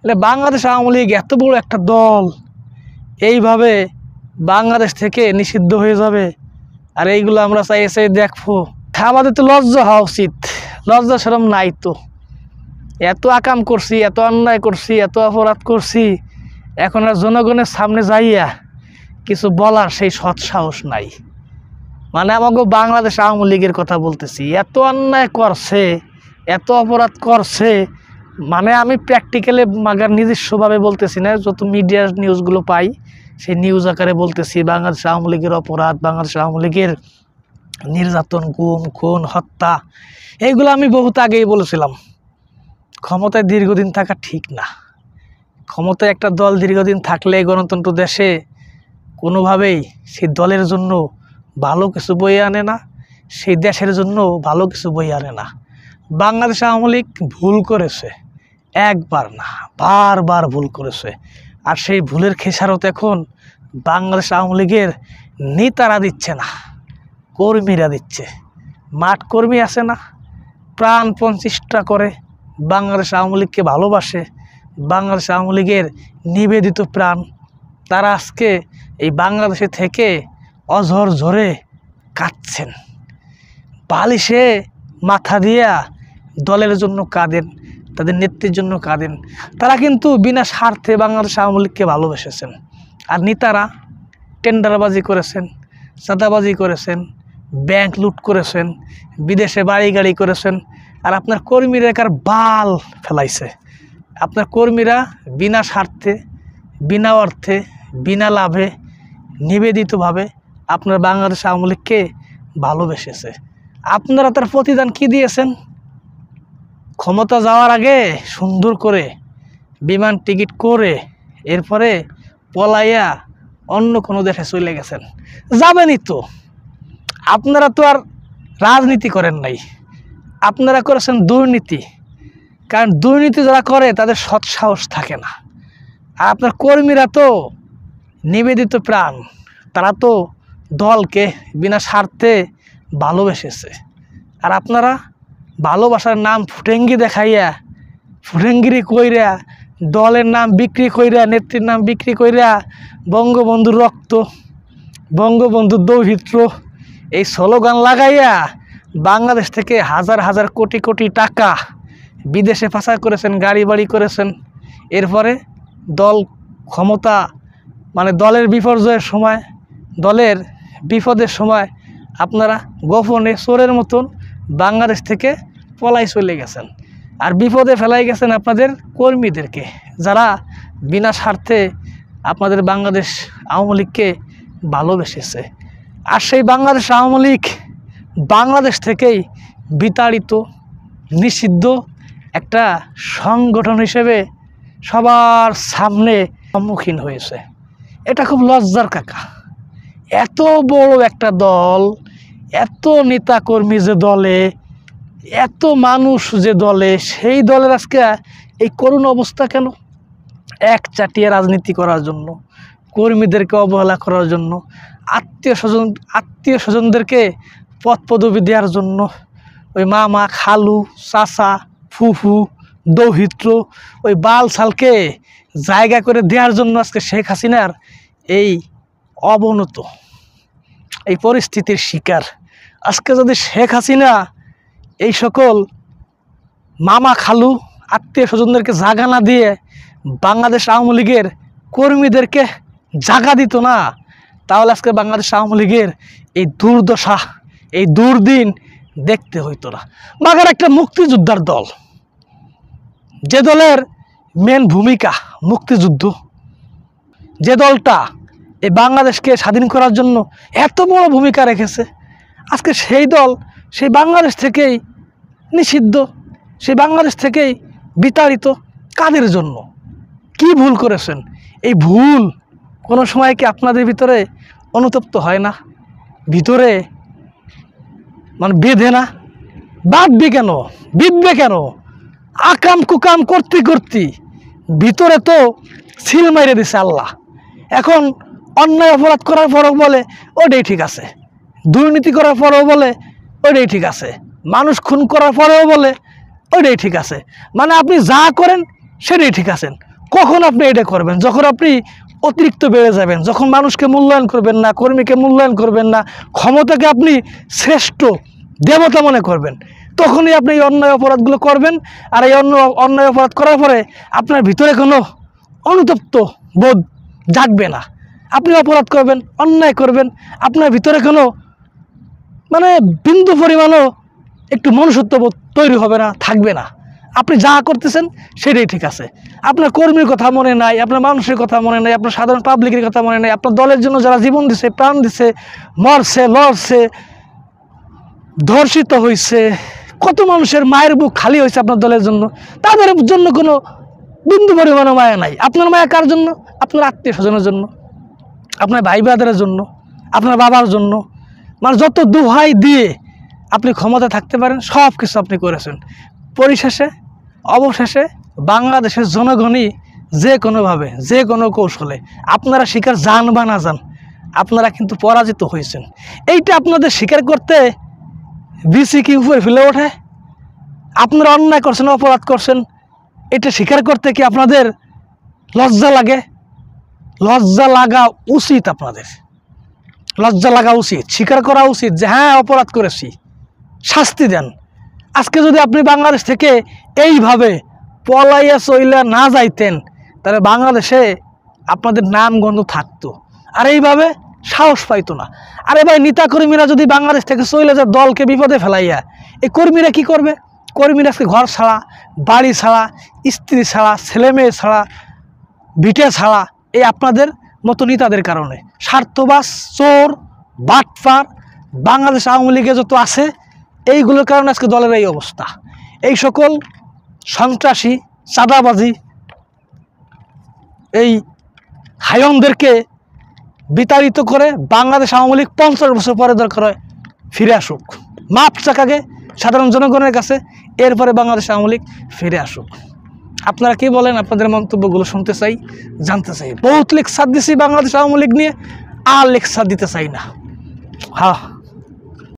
এটা বাংলাদেশ আওয়ামী লীগ এত বড় একটা দল এইভাবে বাংলাদেশ থেকে নিষিদ্ধ হয়ে যাবে, আর এইগুলো আমরা চাই চাই দেখবো। আমাদের তো লজ্জা হওয়া উচিত, লজ্জা শরম নাই তো। এত আকাম করছি, এত অন্যায় করছি, এত অপরাধ করছি, এখন আর জনগণের সামনে যাইয়া কিছু বলার সেই সৎ সাহস নাই। মানে আমাকে বাংলাদেশ আওয়ামী লীগের কথা বলতেছি, এত অন্যায় করছে, এত অপরাধ করছে। মানে আমি প্র্যাকটিক্যালি মাগার নিজস্বভাবে বলতেছি না, যত মিডিয়ার নিউজগুলো পাই সেই নিউজ আকারে বলতেছি। বাংলাদেশ আওয়ামী লীগের অপরাধ, বাংলাদেশ আওয়ামী লীগের নির্যাতন, গুম, খুন, হত্যা, এইগুলো আমি বহুত আগেই বলেছিলাম। ক্ষমতায় দীর্ঘদিন থাকা ঠিক না। ক্ষমতায় একটা দল দীর্ঘদিন থাকলে গণতন্ত্র দেশে কোনোভাবেই সেই দলের জন্য ভালো কিছু বয়ে আনে না, সেই দেশের জন্য ভালো কিছু বয়ে আনে না। বাংলাদেশ আওয়ামী লীগ ভুল করেছে, একবার না বারবার ভুল করেছে। আর সেই ভুলের খেসারত এখন বাংলাদেশ আওয়ামী লীগের নেতারা দিচ্ছে না, কর্মীরা দিচ্ছে। মাঠ কর্মী আছে না, প্রাণপণ চেষ্টা করে, বাংলাদেশ আওয়ামী লীগকে ভালোবাসে, বাংলাদেশ আওয়ামী লীগের নিবেদিত প্রাণ, তারা আজকে এই বাংলাদেশে থেকে অঝর ঝরে কাঁদছেন, বালিশে মাথা দিয়া দলের জন্য কাঁদেন, তাদের নেত্রীর জন্য কাঁদেন। তারা কিন্তু বিনা স্বার্থে বাংলাদেশ আওয়ামী লীগকে ভালোবেসেছেন। আর নেতারা টেন্ডারবাজি করেছেন, চাঁদাবাজি করেছেন, ব্যাংক লুট করেছেন, বিদেশে বাড়ি গাড়ি করেছেন। আর আপনার কর্মীরা একার বাল ফেলাইছে। আপনার কর্মীরা বিনা স্বার্থে, বিনা অর্থে, বিনা লাভে, নিবেদিতভাবে আপনার বাংলাদেশ আওয়ামী লীগকে ভালোবেসেছে। আপনারা তার প্রতিদান কি দিয়েছেন? ক্ষমতা যাওয়ার আগে সুন্দর করে বিমান টিকিট করে এরপরে পলাইয়া অন্য কোনো দেশে চলে গেছেন। যাবেনই তো। আপনারা তো আর রাজনীতি করেন নাই, আপনারা করেছেন দুর্নীতি। কারণ দুর্নীতি যারা করে তাদের সৎ সাহস থাকে না। আর আপনার কর্মীরা তো নিবেদিত প্রাণ, তারা তো দলকে বিনা স্বার্থে ভালোবেসেছে। আর আপনারা ভালোবাসার নাম ফুটেঙ্গি দেখাইয়া, ফুটেঙ্গিরি কইরা, দলের নাম বিক্রি কইরা, নেত্রীর নাম বিক্রি কইরা, বঙ্গবন্ধুর রক্ত, বঙ্গবন্ধুর দৌহিত্র এই স্লোগান লাগাইয়া বাংলাদেশ থেকে হাজার হাজার কোটি কোটি টাকা বিদেশে পাচার করেছেন, গাড়ি বাড়ি করেছেন। এরপরে দল ক্ষমতা, মানে দলের বিপর্যয়ের সময়, দলের বিপদের সময় আপনারা গোপনে চোরের মতন বাংলাদেশ থেকে পলাই চলে গেছেন। আর বিপদে ফেলাই গেছেন আপনাদের কর্মীদেরকে, যারা বিনা স্বার্থে আপনাদের বাংলাদেশ আওয়ামী লীগকে ভালোবেসেছে। আর সেই বাংলাদেশ আওয়ামী লীগ বাংলাদেশ থেকেই বিতাড়িত, নিষিদ্ধ একটা সংগঠন হিসেবে সবার সামনে সম্মুখীন হয়েছে। এটা খুব লজ্জার কাকা। এত বড় একটা দল, এত নেতা কর্মী যে দলে, এত মানুষ যে দলে, সেই দলের আজকে এই করুণ অবস্থা কেন? এক চাটিয়া রাজনীতি করার জন্য, কর্মীদেরকে অবহেলা করার জন্য, আত্মীয় স্বজনদেরকে পদ পদবি দেওয়ার জন্য, ওই মামা, খালু, চাচা, ফুফু, দৌহিত্র, ওই বাল ছালকে জায়গা করে দেওয়ার জন্য আজকে শেখ হাসিনার এই অবনত, এই পরিস্থিতির শিকার। আজকে যদি শেখ হাসিনা এই সকল মামা, খালু, আত্মীয় স্বজনদেরকে জাগা না দিয়ে বাংলাদেশ আওয়ামী লীগের কর্মীদেরকে জাগা দিত না, তাহলে আজকে বাংলাদেশ আওয়ামী লীগের এই দুর্দশা, এই দুর্দিন দেখতে হইতো না। মাগার একটা মুক্তিযোদ্ধার দল, যে দলের মেন ভূমিকা মুক্তিযুদ্ধ, যে দলটা এই বাংলাদেশকে স্বাধীন করার জন্য এত বড় ভূমিকা রেখেছে, আজকে সেই দল সেই বাংলাদেশ থেকেই নিষিদ্ধ, সেই বাংলাদেশ থেকেই বিতাড়িত। কাদের জন্য? কি ভুল করেছেন? এই ভুল কোনো সময় কি আপনাদের ভিতরে অনুতপ্ত হয় না? ভিতরে মানে বেঁধে না? বাঁধবে কেন, বিধবে কেন? আকাম কুকাম করতে করতে ভিতরে তো সিল মাইরে দিছে আল্লাহ। এখন অন্যায় অপরাধ করার পরও বলে ওটাই ঠিক আছে, দুর্নীতি করার পরেও বলে ওইটাই ঠিক আছে, মানুষ খুন করার পরেও বলে ওইটাই ঠিক আছে। মানে আপনি যা করেন সেটাই ঠিক আছেন, কখন আপনি এটা করবেন? যখন আপনি অতিরিক্ত বেড়ে যাবেন, যখন মানুষকে মূল্যায়ন করবেন না, কর্মীকে মূল্যায়ন করবেন না, ক্ষমতাকে আপনি শ্রেষ্ঠ দেবতা মনে করবেন, তখনই আপনি এই অন্যায় অপরাধগুলো করবেন। আর এই অন্যায় অপরাধ করার পরে আপনার ভিতরে কোনো অনুতপ্ত বোধ জাগবে না। আপনি অপরাধ করবেন, অন্যায় করবেন, আপনার ভিতরে কোনো মানে বিন্দু পরিমাণও একটু মনুষ্যত্ববোধ তৈরি হবে না, থাকবে না। আপনি যা করতেছেন সেটাই ঠিক আছে। আপনার কর্মীর কথা মনে নাই, আপনার মানুষের কথা মনে নাই, আপনার সাধারণ পাবলিকের কথা মনে নাই, আপনার দলের জন্য যারা জীবন দিছে, প্রাণ দিছে, মরছে, লড়ছে, ধর্ষিত হয়েছে, কত মানুষের মায়ের বুক খালি হয়েছে আপনার দলের জন্য, তাদের জন্য কোনো বিন্দু পরিমাণও মায়া নাই। আপনার মায়া কার জন্য? আপনার আত্মীয় স্বজনের জন্য, আপনার ভাই ব্রাদারের জন্য, আপনার বাবার জন্য। মানে যত দোহাই দিয়ে আপনি ক্ষমতা থাকতে পারেন সব কিছু আপনি করেছেন। পরিশেষে অবশেষে বাংলাদেশের জনগণই যে কোনোভাবে, যে কোনো কৌশলে, আপনারা স্বীকার যান বা না যান, আপনারা কিন্তু পরাজিত হয়েছেন। এইটা আপনাদের স্বীকার করতে বিসি কি উপরে ফেলে ওঠে? আপনারা অন্যায় করছেন, অপরাধ করছেন, এটা স্বীকার করতে কি আপনাদের লজ্জা লাগে? লজ্জা লাগা উচিত, আপনাদের লজ্জা লাগা উচিত, স্বীকার করা উচিত যে হ্যাঁ অপরাধ করেছি, শাস্তি দেন। আজকে যদি আপনি বাংলাদেশ থেকে এইভাবে পলাইয়া চইলা না যাইতেন, তাহলে বাংলাদেশে আপনাদের নাম গন্ধ থাকতো, আর এইভাবে সাহস পাইতো না। আরে ভাই, নেতা কর্মীরা যদি বাংলাদেশ থেকে চলে যায় দলকে বিপদে ফেলাইয়া, এই কর্মীরা কি করবে? কর্মীরা আজকে ঘর ছাড়া, বাড়ি ছাড়া, স্ত্রী ছাড়া, ছেলে মেয়ে ছাড়া, ভিটে ছাড়া, এই আপনাদের মতো নেতাদের কারণে। স্বার্থবাস, চোর, বাটপার বাংলাদেশ আওয়ামী লীগে যত আছে, এইগুলোর কারণে আজকে দলের এই অবস্থা। এই সকল সন্ত্রাসী, চাঁদাবাজি, এই হায়নদেরকে বিতাড়িত করে বাংলাদেশ আওয়ামী লীগ 50 বছর পরে দরকার হয় ফিরে আসুক, মাপ চাক আগে সাধারণ জনগণের কাছে, এরপরে বাংলাদেশ আওয়ামী লীগ ফিরে আসুক। আপনারা কি বলেন? আপনাদের মন্তব্যগুলো শুনতে চাই, জানতে চাই। বহুত লেকচার দিছি বাংলাদেশ আওয়ামী লীগ নিয়ে, আর লেকচার দিতে চাই না। হ্যাঁ।